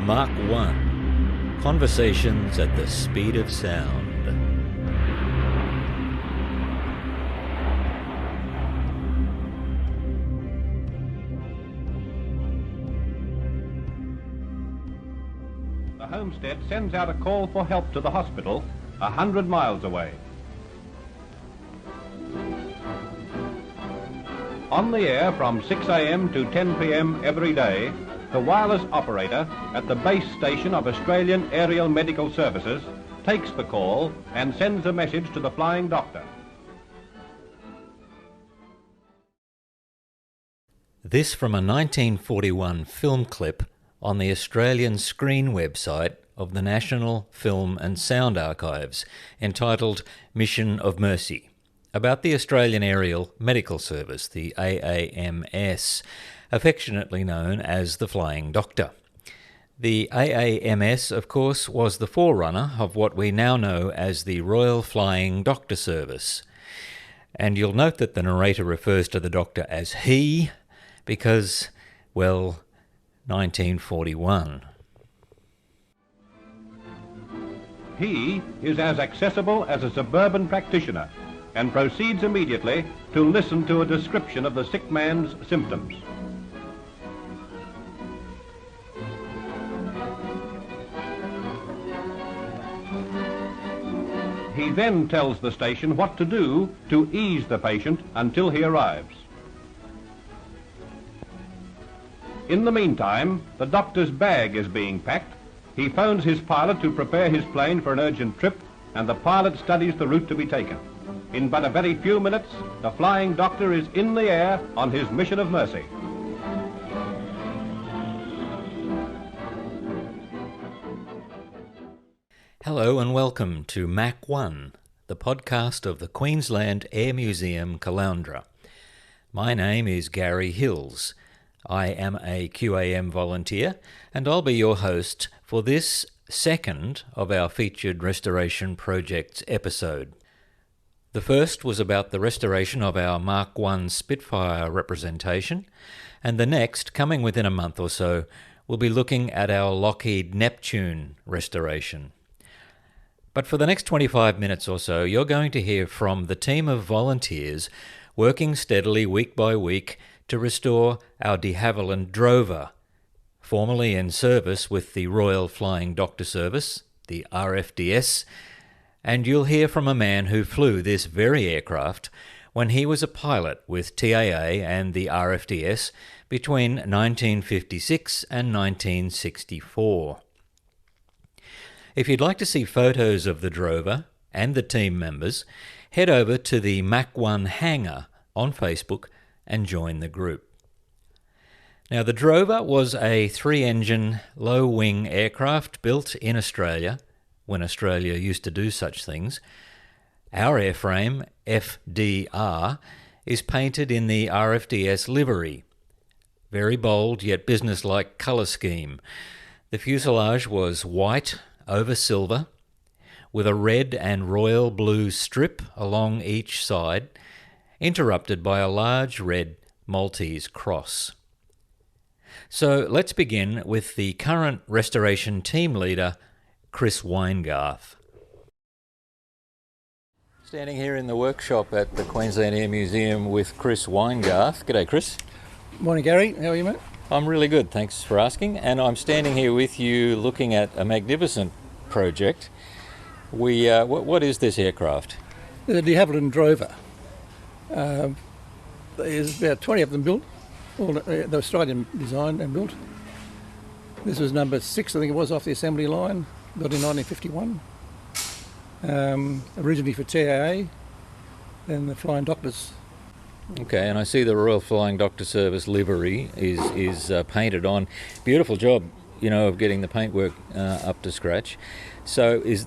Mark 1. Conversations at the speed of sound. The homestead sends out a call for help to the hospital 100 miles away. On the air from 6 a.m. to 10 p.m. every day, the wireless operator at the base station of Australian Aerial Medical Services takes the call and sends a message to the flying doctor. This from a 1941 film clip on the Australian Screen website of the National Film and Sound Archives, entitled Mission of Mercy, about the Australian Aerial Medical Service, the AAMS, affectionately known as the Flying Doctor. The AAMS, of course, was the forerunner of what we now know as the Royal Flying Doctor Service. And you'll note that the narrator refers to the doctor as he, because, well, 1941. He is as accessible as a suburban practitioner and proceeds immediately to listen to a description of the sick man's symptoms. He then tells the station what to do to ease the patient until he arrives. In the meantime, the doctor's bag is being packed. He phones his pilot to prepare his plane for an urgent trip, and the pilot studies the route to be taken. In but a very few minutes, the flying doctor is in the air on his mission of mercy. Hello and welcome to Mac 1, the podcast of the Queensland Air Museum, Caloundra. My name is Garry Hills. I am a QAM volunteer, and I'll be your host for this second of our featured restoration projects episode. The first was about the restoration of our Mark 1 Spitfire representation, and the next, coming within a month or so, will be looking at our Lockheed Neptune restoration. But for the next 25 minutes or so, you're going to hear from the team of volunteers working steadily week by week to restore our de Havilland Drover, formerly in service with the Royal Flying Doctor Service, the RFDS, and you'll hear from a man who flew this very aircraft when he was a pilot with TAA and the RFDS between 1956 and 1964. If you'd like to see photos of the Drover and the team members, head over to the Mac 1 hangar on Facebook and join the group. Now, the Drover was a three-engine, low-wing aircraft built in Australia, when Australia used to do such things. Our airframe, FDR, is painted in the RFDS livery. Very bold yet business-like colour scheme. The fuselage was white over silver, with a red and royal blue strip along each side, interrupted by a large red Maltese cross. So let's begin with the current restoration team leader, Chris Weingarth. Standing here in the workshop at the Queensland Air Museum with Chris Weingarth. G'day, Chris. Morning, Gary. How are you, mate? I'm really good, thanks for asking. And I'm standing here with you looking at a magnificent project. What is this aircraft? The de Havilland Drover. There's about 20 of them built, all the Australian designed and built. This was number 6, I think it was, off the assembly line, built in 1951. Originally for TAA, then the Flying Doctors. Okay, and I see the Royal Flying Doctor Service livery is painted on. Beautiful job, of getting the paintwork up to scratch. So is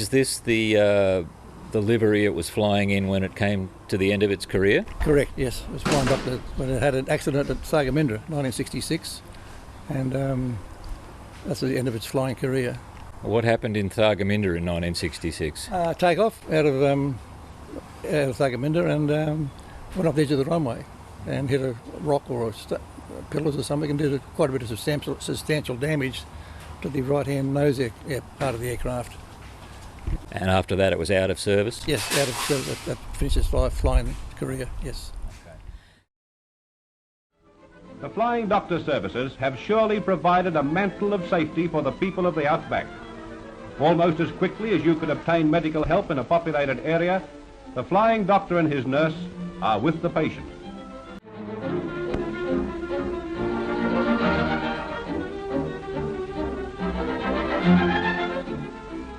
this the livery it was flying in when it came to the end of its career? Correct, yes. It was Flying Doctor when it had an accident at Thargomindah, 1966, and that's the end of its flying career. What happened in Thargomindah in 1966? Take off out of Thargomindah and went off the edge of the runway and hit a rock or pillars or something and did quite a bit of substantial damage to the right-hand nose part of the aircraft. And after that it was out of service? Yes, out of service. That finishes flying career, yes. The Flying Doctor Services have surely provided a mantle of safety for the people of the outback. Almost as quickly as you could obtain medical help in a populated area, the Flying Doctor and his nurse are with the patient.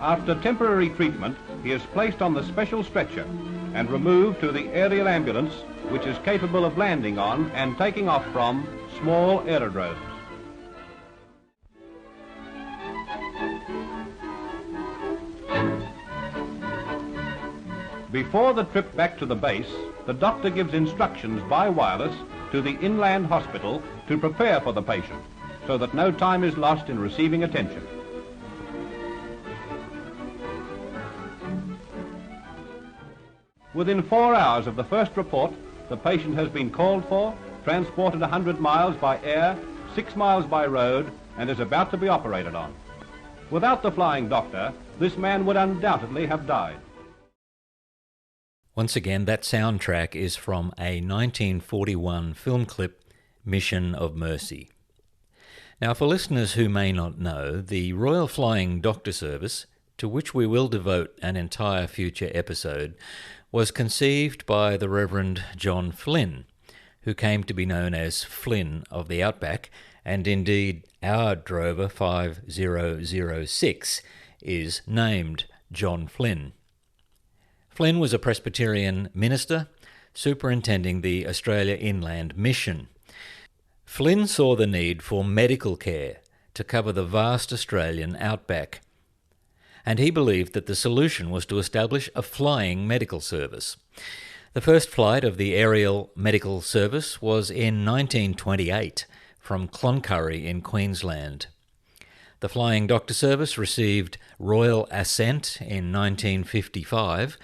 After temporary treatment, he is placed on the special stretcher and removed to the aerial ambulance, which is capable of landing on and taking off from small aerodromes. Before the trip back to the base, the doctor gives instructions by wireless to the inland hospital to prepare for the patient, so that no time is lost in receiving attention. Within 4 hours of the first report, the patient has been called for, transported 100 miles by air, 6 miles by road, and is about to be operated on. Without the Flying Doctor, this man would undoubtedly have died. Once again, that soundtrack is from a 1941 film clip, Mission of Mercy. Now, for listeners who may not know, the Royal Flying Doctor Service, to which we will devote an entire future episode, was conceived by the Reverend John Flynn, who came to be known as Flynn of the Outback, and indeed our drover 5006 is named John Flynn. Flynn was a Presbyterian minister superintending the Australia Inland Mission. Flynn saw the need for medical care to cover the vast Australian outback, and he believed that the solution was to establish a flying medical service. The first flight of the aerial medical service was in 1928 from Cloncurry in Queensland. The Flying Doctor Service received Royal Assent in 1955,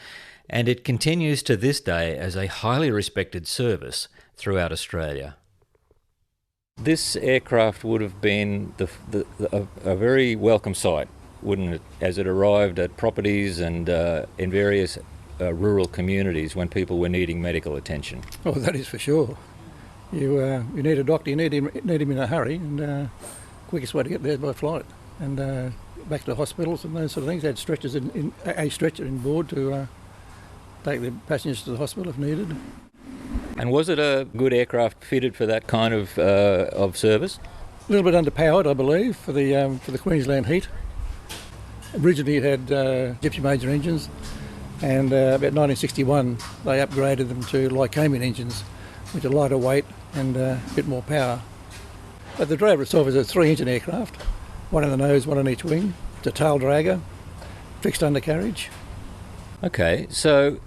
and it continues to this day as a highly respected service throughout Australia. This aircraft would have been a very welcome sight, wouldn't it, as it arrived at properties and in various rural communities when people were needing medical attention. Oh, that is for sure. You need a doctor, you need him in a hurry, and quickest way to get there is by flight. And back to hospitals and those sort of things. They had stretchers a stretcher in board to take the passengers to the hospital if needed. And was it a good aircraft fitted for that kind of service? A little bit underpowered, I believe, for the Queensland heat. Originally it had Gypsy Major engines, and about 1961 they upgraded them to Lycoming engines, which are lighter weight and a bit more power. But the Drover itself is a 3-engine aircraft, one in the nose, one on each wing. It's a tail dragger, fixed undercarriage. Okay, so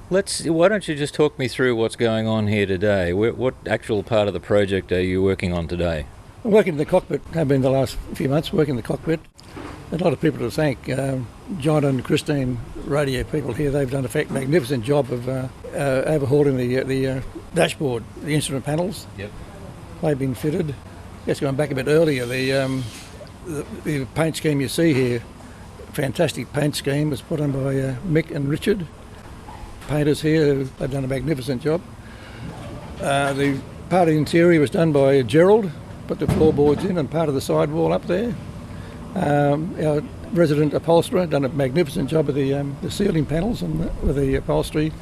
why don't you just talk me through what's going on here today? What actual part of the project are you working on today? I'm working in the cockpit, have been the last few months working in the cockpit. A lot of people to thank. John and Christine, radio people here, they've done a magnificent job of overhauling the dashboard, the instrument panels. Yep. They've been fitted. Just going back a bit earlier, the paint scheme you see here, fantastic paint scheme, was put on by Mick and Richard. Painters here, they've done a magnificent job. The part of the interior was done by Gerald, put the floorboards in and part of the sidewall up there. Our resident upholsterer done a magnificent job of the ceiling panels and with the upholstery,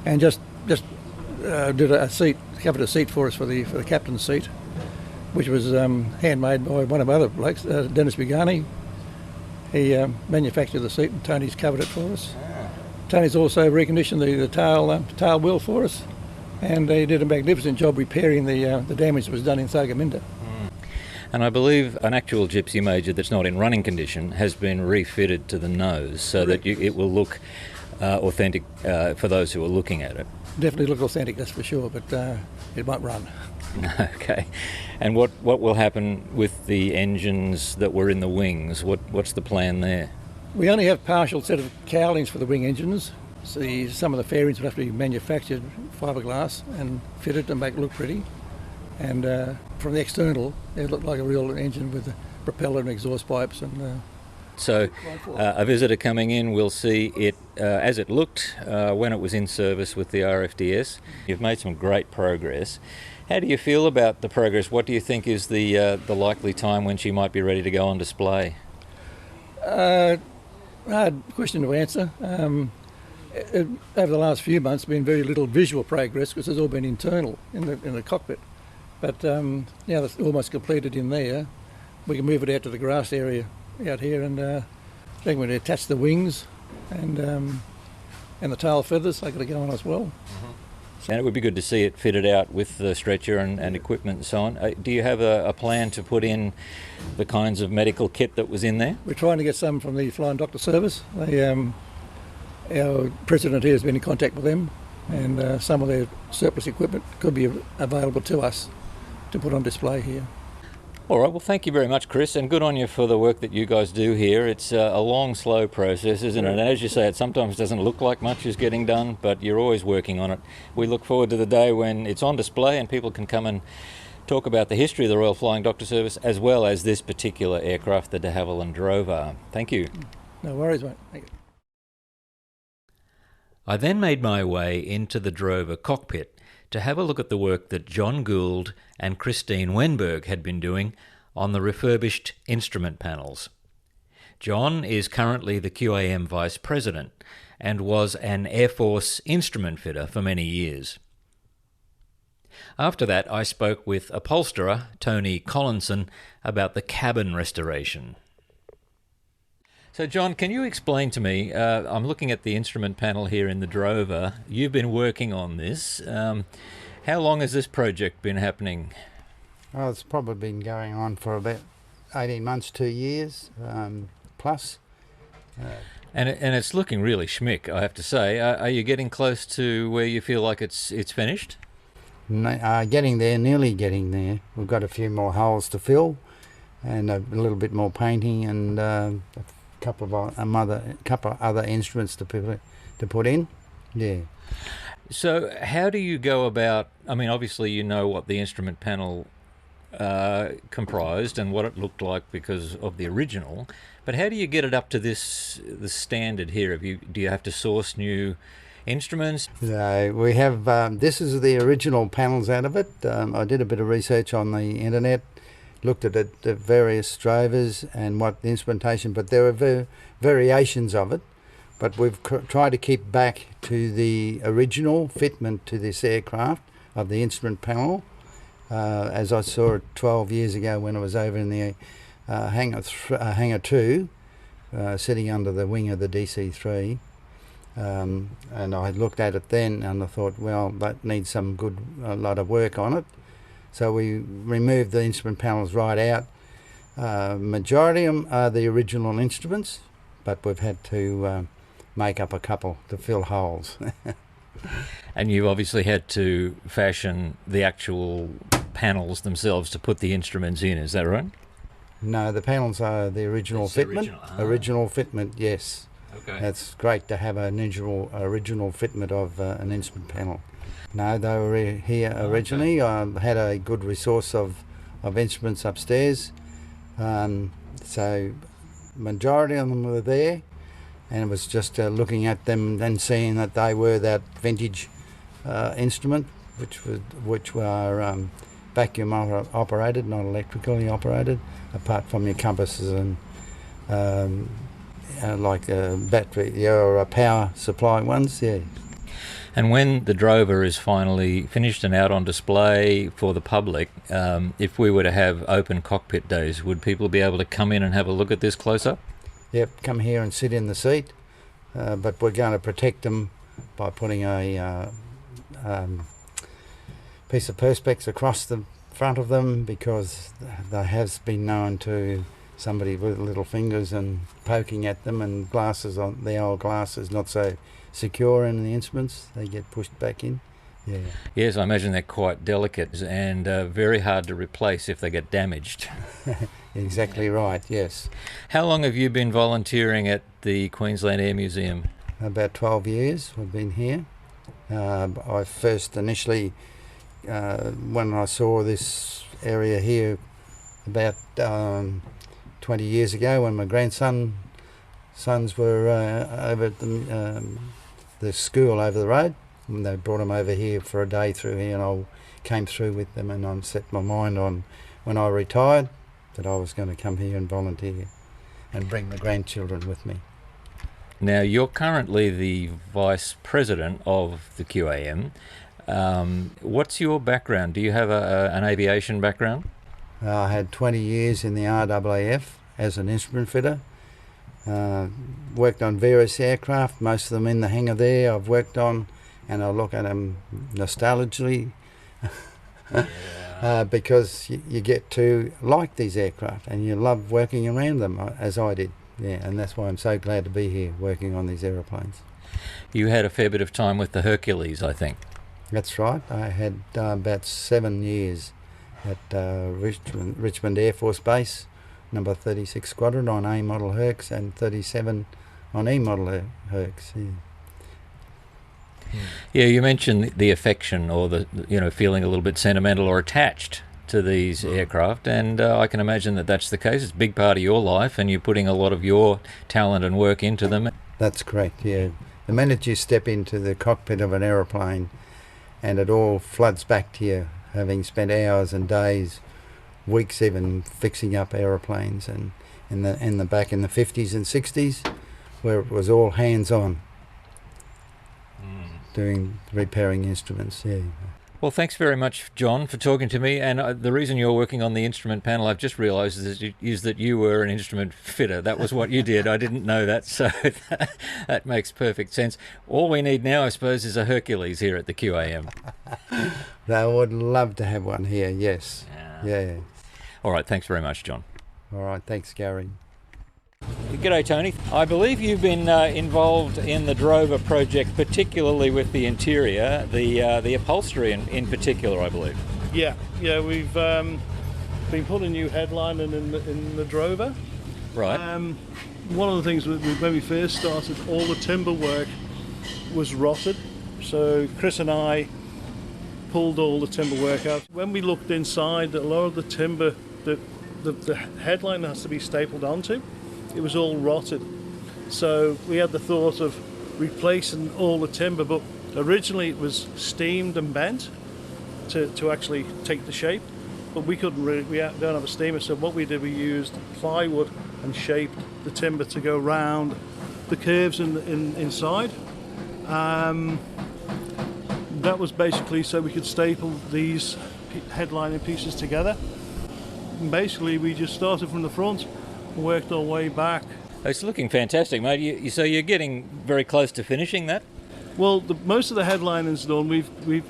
and just did a seat, covered a seat for us for the captain's seat, which was handmade by one of our other blokes, Dennis Bigani. He manufactured the seat and Tony's covered it for us. Tony's also reconditioned the tail wheel for us, and he did a magnificent job repairing the damage that was done in Thargomindah. And I believe an actual Gypsy Major that's not in running condition has been refitted to the nose so that it will look authentic for those who are looking at it. Definitely look authentic, that's for sure, but it won't run. Okay. And what will happen with the engines that were in the wings? What's the plan there? We only have partial set of cowlings for the wing engines. So some of the fairings would have to be manufactured fiberglass and fitted to make it look pretty. And from the external, it looked like a real engine with propeller and exhaust pipes and. So a visitor coming in will see it as it looked when it was in service with the RFDS. You've made some great progress. How do you feel about the progress? What do you think is the likely time when she might be ready to go on display? Hard question to answer. Over the last few months, been very little visual progress because it's all been internal in the cockpit. But now that's almost completed in there, we can move it out to the grass area out here, and I think we're going to attach the wings and the tail feathers. They've got to go on as well. Mm-hmm. And it would be good to see it fitted out with the stretcher and equipment and so on. Do you have a plan to put in the kinds of medical kit that was in there? We're trying to get some from the Flying Doctor Service. Our president here has been in contact with them, and some of their surplus equipment could be available to us to put on display here. All right, well, thank you very much, Chris, and good on you for the work that you guys do here. It's a long, slow process, isn't it? And as you say, it sometimes doesn't look like much is getting done, but you're always working on it. We look forward to the day when it's on display and people can come and talk about the history of the Royal Flying Doctor Service, as well as this particular aircraft, the de Havilland Drover. Thank you. No worries, mate. Thank you. I then made my way into the Drover cockpit to have a look at the work that John Gould and Christine Wenberg had been doing on the refurbished instrument panels. John is currently the QAM Vice President and was an Air Force instrument fitter for many years. After that, I spoke with upholsterer Tony Collinson about the cabin restoration. So John, can you explain to me, I'm looking at the instrument panel here in the Drover. You've been working on this. How long has this project been happening? Well, it's probably been going on for about 18 months, 2 years plus. And it's looking really schmick, I have to say. Are you getting close to where you feel like it's finished? Getting there, nearly getting there. We've got a few more holes to fill and a little bit more painting and a couple of other instruments to put in. Yeah. So how do you go about, I mean, obviously you know what the instrument panel comprised and what it looked like because of the original, but how do you get it up to the standard here? Do you have to source new instruments? We have, this is the original panels out of it. I did a bit of research on the internet, looked at the various drovers and what the instrumentation, but there are variations of it. But we've tried to keep back to the original fitment to this aircraft of the instrument panel, as I saw it 12 years ago when I was over in the Hangar 2, sitting under the wing of the DC-3. And I looked at it then and I thought, well, that needs a lot of work on it. So we removed the instrument panels right out. Majority of them are the original instruments, but we've had to make up a couple to fill holes. And you've obviously had to fashion the actual panels themselves to put the instruments in, is that right? No, the panels are the original fitment. Original fitment, yes. Okay. It's great to have an original fitment of an instrument panel. No, they were here originally. I had a good resource of instruments upstairs. So majority of them were there, and it was just looking at them and seeing that they were that vintage instrument, which were vacuum operated, not electrically operated, apart from your compasses and like a battery or a power supply ones, yeah. And when the Drover is finally finished and out on display for the public, if we were to have open cockpit days, would people be able to come in and have a look at this close up? Yep, come here and sit in the seat, but we're going to protect them by putting a piece of perspex across the front of them, because there has been known to somebody with little fingers and poking at them, and glasses on the old glasses not so secure in the instruments, they get pushed back in. Yeah. Yes, I imagine they're quite delicate and very hard to replace if they get damaged. Exactly right, yes. How long have you been volunteering at the Queensland Air Museum? About 12 years we've been here. I first initially, when I saw this area here about 20 years ago when my sons were over at the school over the road. And they brought them over here for a day through here, and I came through with them, and I set my mind on, when I retired, that I was going to come here and volunteer and bring the grandchildren with me. Now, you're currently the Vice President of the QAM. What's your background? Do you have an aviation background? I had 20 years in the RAAF as an instrument fitter. Worked on various aircraft, most of them in the hangar there I've worked on, and I look at them nostalgically because you get to like these aircraft and you love working around them, as I did. Yeah, and that's why I'm so glad to be here working on these aeroplanes. You had a fair bit of time with the Hercules, I think. That's right. I had about 7 years at Richmond Air Force Base, number 36 Squadron on A model Hercs, and 37 on E model Hercs. Yeah. Yeah, you mentioned the affection, or the feeling a little bit sentimental or attached to these aircraft, and I can imagine that that's the case. It's a big part of your life, and you're putting a lot of your talent and work into them. That's correct. Yeah, the minute you step into the cockpit of an aeroplane, and it all floods back to you, having spent hours and days, weeks even, fixing up aeroplanes, and in the back in the 50s and 60s, where it was all hands on. Doing repairing instruments. Yeah. Well, thanks very much, John, for talking to me. And the reason you're working on the instrument panel, I've just realised, is that you were an instrument fitter. That was what you did. I didn't know that, so that makes perfect sense. All we need now, I suppose, is a Hercules here at the QAM. I would love to have one here, yes. Yeah. All right, thanks very much, John. All right, thanks, Garry. G'day, Tony. I believe you've been involved in the Drover project, particularly with the interior, the upholstery in particular, I believe. Yeah, we've been putting a new headline in the Drover. Right. One of the things when we first started, all the timber work was rotted, so Chris and I pulled all the timber work out. When we looked inside, a lot of the timber that the headline has to be stapled onto, it was all rotted. So we had the thought of replacing all the timber, but originally it was steamed and bent to actually take the shape, but we couldn't really, don't have a steamer, so what we did, we used plywood and shaped the timber to go round the curves inside. That was basically so we could staple these headlining pieces together. And basically we just started from the front, worked our way back. It's looking fantastic, mate. So you're getting very close to finishing that? Well, most of the headlining's done.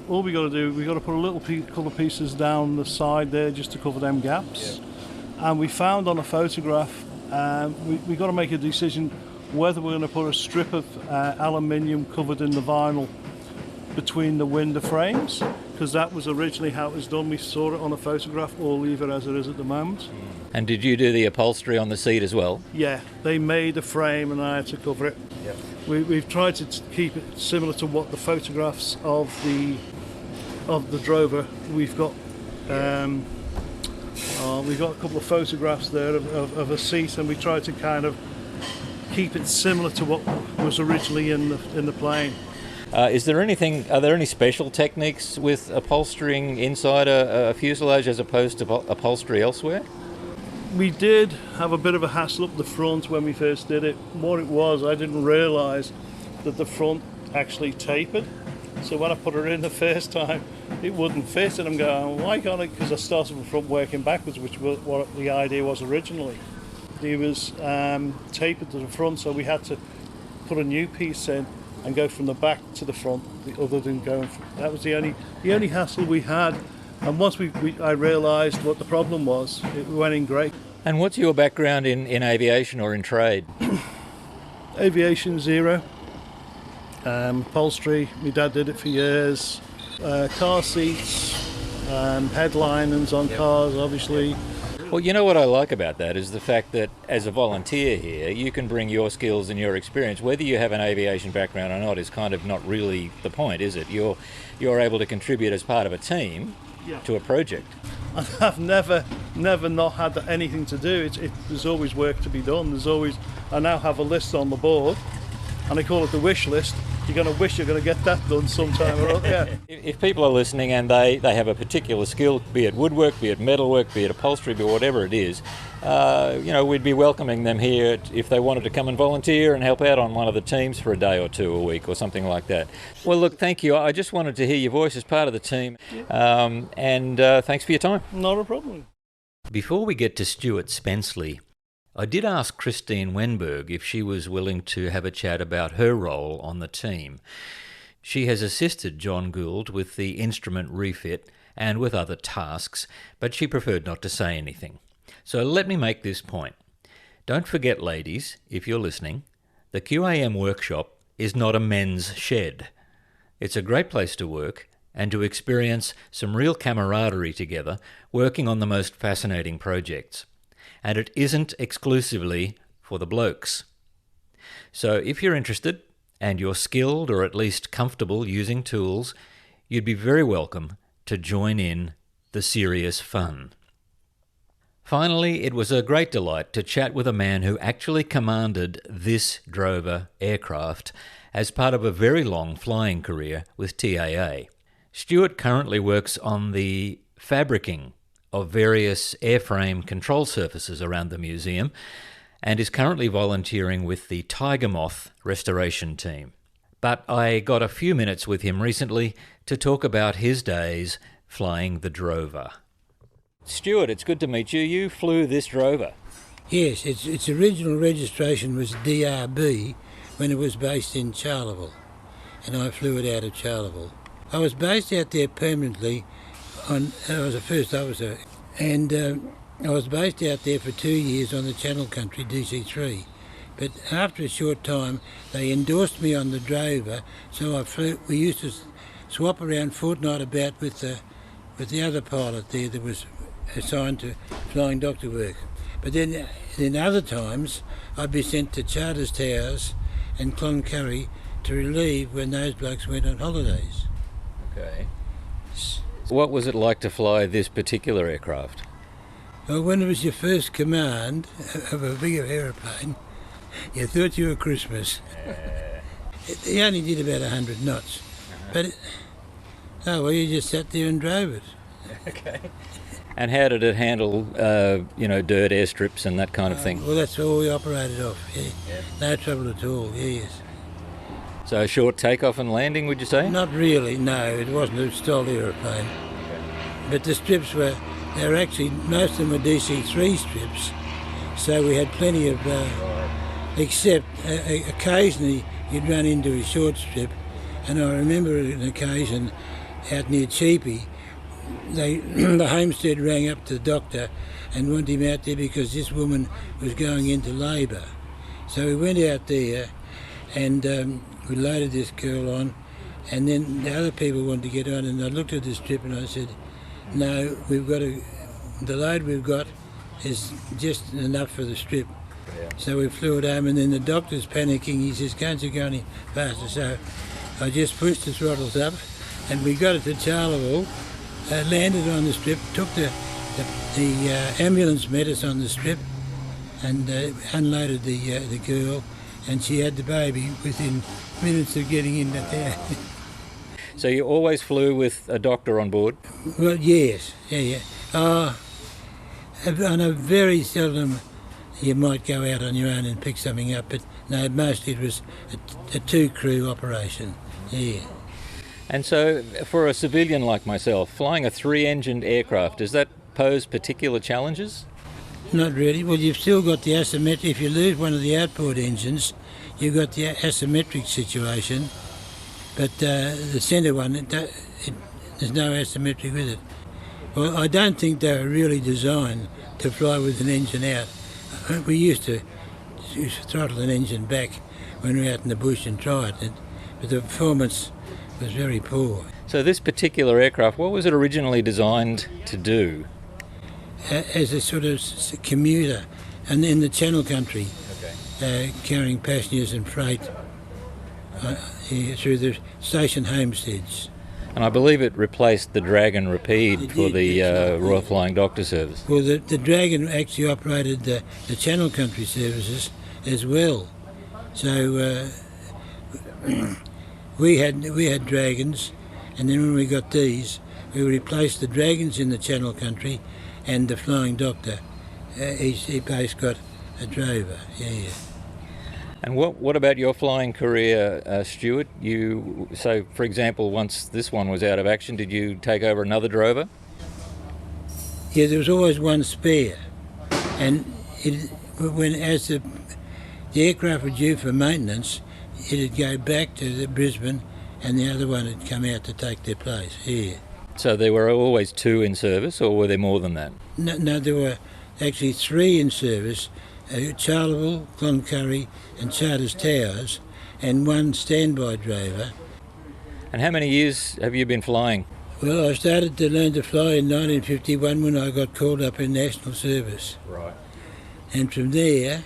All we got to do, we've got to put a couple of pieces down the side there just to cover them gaps. Yeah. And we found on a photograph, we got to make a decision whether we're going to put a strip of aluminium covered in the vinyl between the window frames, because that was originally how it was done. We saw it on a photograph, or leave it as it is at the moment. And did you do the upholstery on the seat as well? Yeah, they made a frame and I had to cover it. Yep. We've tried to keep it similar to what the photographs of the Drover we've got. We've got a couple of photographs there of a seat, and we tried to kind of keep it similar to what was originally in the plane. Are there any special techniques with upholstering inside a fuselage as opposed to upholstery elsewhere? We did have a bit of a hassle up the front when we first did it. What it was, I didn't realise that the front actually tapered. So when I put it in the first time, it wouldn't fit, and I'm going, why can't it? Because I started from front working backwards, which was what the idea was originally. It was tapered to the front, so we had to put a new piece in and go from the back to the front, other than going. That was the only hassle we had. And once I realised what the problem was, it went in great. And what's your background in aviation or in trade? Aviation, zero. Upholstery, my dad did it for years. Car seats, headlinings on cars, obviously. Well, you know what I like about that is the fact that as a volunteer here, you can bring your skills and your experience. Whether you have an aviation background or not is kind of not really the point, is it? You're able to contribute as part of a team to a project. And I've never not had anything to do. There's always work to be done. I now have a list on the board, and I call it the wish list. You're going to wish you're going to get that done sometime or other. Yeah. If people are listening and they have a particular skill, be it woodwork, be it metalwork, be it upholstery, be whatever it is, we'd be welcoming them here if they wanted to come and volunteer and help out on one of the teams for a day or two a week or something like that. Well, look, thank you. I just wanted to hear your voice as part of the team, and thanks for your time. Not a problem. Before we get to Stewart Spenceley, I did ask Christine Wenberg if she was willing to have a chat about her role on the team. She has assisted John Gould with the instrument refit and with other tasks, but she preferred not to say anything. So let me make this point. Don't forget, ladies, if you're listening, the QAM workshop is not a men's shed. It's a great place to work and to experience some real camaraderie together, working on the most fascinating projects. And it isn't exclusively for the blokes. So if you're interested and you're skilled or at least comfortable using tools, you'd be very welcome to join in the serious fun. Finally, it was a great delight to chat with a man who actually commanded this Drover aircraft as part of a very long flying career with TAA. Stewart currently works on the fabricing of various airframe control surfaces around the museum and is currently volunteering with the Tiger Moth restoration team. But I got a few minutes with him recently to talk about his days flying the Drover. Stewart, it's good to meet you. You flew this Drover. Yes, its original registration was DRB when it was based in Charleville, and I flew it out of Charleville. I was based out there permanently. I was a first officer, and I was based out there for 2 years on the Channel Country DC-3. But after a short time, they endorsed me on the Drover, so I flew. We used to swap around fortnight about with the other pilot there that was assigned to flying doctor work. But then other times, I'd be sent to Charters Towers and Cloncurry to relieve when those blokes went on holidays. Okay. What was it like to fly this particular aircraft? Well, when it was your first command of a bigger aeroplane, you thought you were Christmas. It only did about 100 knots. But, you just sat there and drove it. Okay. And how did it handle, dirt, airstrips and that kind of thing? Well, that's all we operated off, yeah. No trouble at all, yes. So a short takeoff and landing, would you say? Not really, no. It wasn't a stalled aeroplane. But the strips most of them were DC-3 strips, so we had plenty of, except occasionally you'd run into a short strip, and I remember an occasion out near Cheapy, the homestead rang up to the doctor and wanted him out there because this woman was going into labour. So we went out there and we loaded this girl on, and then the other people wanted to get on, and I looked at the strip and I said, no, the load we've got is just enough for the strip. Yeah. So we flew it home, and then the doctor's panicking. He says, can't you go any faster? So I just pushed the throttles up, and we got it to Charleville, landed on the strip, took the ambulance met us on the strip, and unloaded the girl, and she had the baby within minutes of getting in there. So you always flew with a doctor on board? Well, yes, yeah. I know very seldom you might go out on your own and pick something up, but no, mostly it was a two-crew operation, yeah. And so, for a civilian like myself, flying a three-engined aircraft, does that pose particular challenges? Not really. Well, you've still got the asymmetric. If you lose one of the outboard engines, you've got the asymmetric situation. But the centre one, there's no asymmetric with it. Well, I don't think they were really designed to fly with an engine out. We used to throttle an engine back when we were out in the bush and tried it, but the performance was very poor. So this particular aircraft, what was it originally designed to do? As a sort of commuter, and in the Channel Country, carrying passengers and freight through the station homesteads. And I believe it replaced the Dragon Rapide for the Royal Flying Doctor Service. Well, the Dragon actually operated the Channel Country services as well. So we had Dragons, and then when we got these, we replaced the Dragons in the Channel Country, and the Flying Doctor. He both got a drover. Yeah. And what about your flying career, Stewart? So, for example, once this one was out of action, did you take over another drover? Yeah, there was always one spare, and as the aircraft were due for maintenance, it'd go back to Brisbane, and the other one had come out to take their place. Yeah. So there were always two in service, or were there more than that? No, there were actually three in service. Charleville, Cloncurry and Charters Towers, and one standby drover. And how many years have you been flying? Well, I started to learn to fly in 1951 when I got called up in national service. Right. And from there,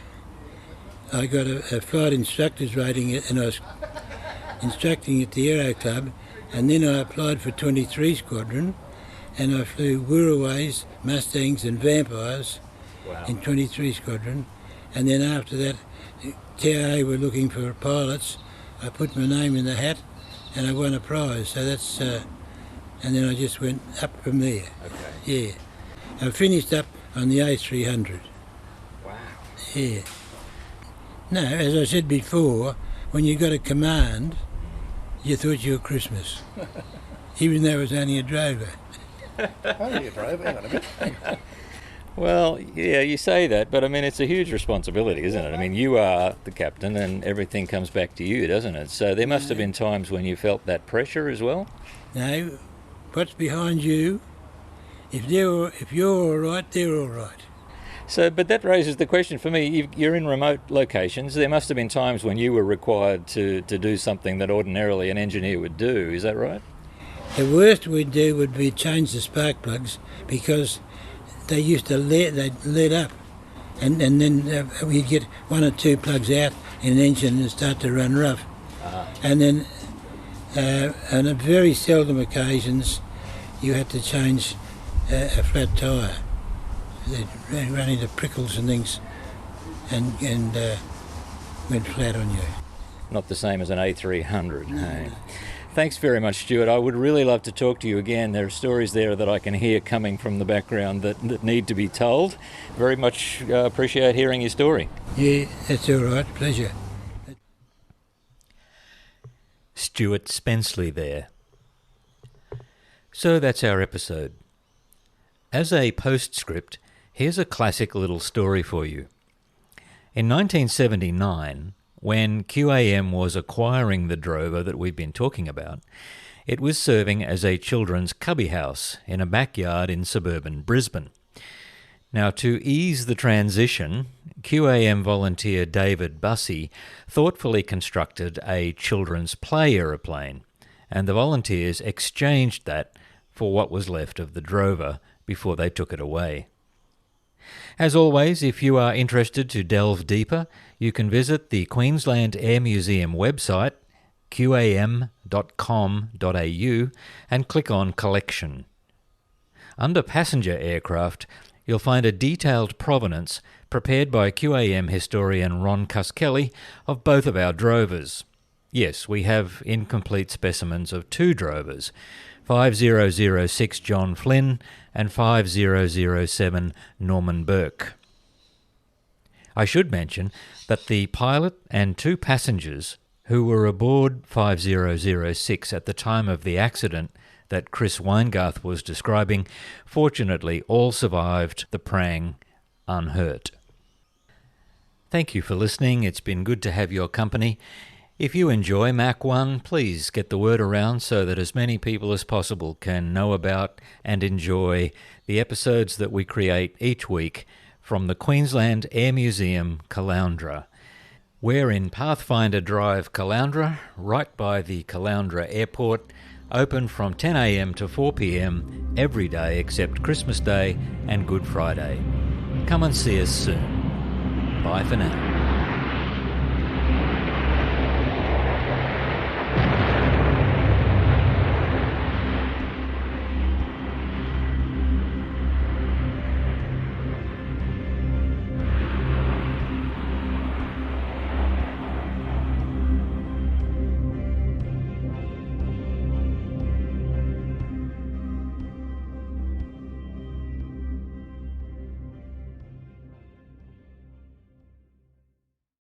I got a flight instructor's rating, and I was instructing at the Aero Club, and then I applied for 23 Squadron, and I flew Wirraways, Mustangs and Vampires. Wow. In 23 Squadron, and then after that, TIA were looking for pilots. I put my name in the hat, and I won a prize. So that's, and then I just went up from there. Okay. Yeah, I finished up on the A300. Wow. Yeah. No, as I said before, when you got a command, you thought you were Christmas, even though it was only a drover. Only a drover, hang on a minute. Well, yeah, you say that, but I mean, it's a huge responsibility, isn't it? I mean, you are the captain and everything comes back to you, doesn't it? So there must have been times when you felt that pressure as well? No, what's behind you, if you're all right, they're all right. So, but that raises the question for me, you're in remote locations, there must have been times when you were required to do something that ordinarily an engineer would do, is that right? The worst we'd do would be change the spark plugs, because they used to let up, and then we'd get one or two plugs out in an engine and start to run rough. And then on very seldom occasions you had to change a flat tyre. They'd run into prickles and things and went flat on you. Not the same as an A300. No. Thanks very much, Stewart. I would really love to talk to you again. There are stories there that I can hear coming from the background that need to be told. Very much appreciate hearing your story. Yeah, that's all right. Pleasure. Stewart Spenceley there. So that's our episode. As a postscript, here's a classic little story for you. In 1979, when QAM was acquiring the drover that we've been talking about, it was serving as a children's cubby house in a backyard in suburban Brisbane. Now, to ease the transition, QAM volunteer David Bussey thoughtfully constructed a children's play aeroplane, and the volunteers exchanged that for what was left of the drover before they took it away. As always, if you are interested to delve deeper, you can visit the Queensland Air Museum website, qam.com.au, and click on Collection. Under Passenger Aircraft, you'll find a detailed provenance prepared by QAM historian Ron Cuskelly of both of our drovers. Yes, we have incomplete specimens of two drovers, 5006 John Flynn and 5007 Norman Burke. I should mention that the pilot and two passengers who were aboard 5006 at the time of the accident that Chris Weingarth was describing fortunately all survived the prang unhurt. Thank you for listening. It's been good to have your company. If you enjoy Mach 1, please get the word around so that as many people as possible can know about and enjoy the episodes that we create each week from the Queensland Air Museum, Caloundra. We're in Pathfinder Drive, Caloundra, right by the Caloundra Airport, open from 10 a.m. to 4 p.m. every day except Christmas Day and Good Friday. Come and see us soon. Bye for now.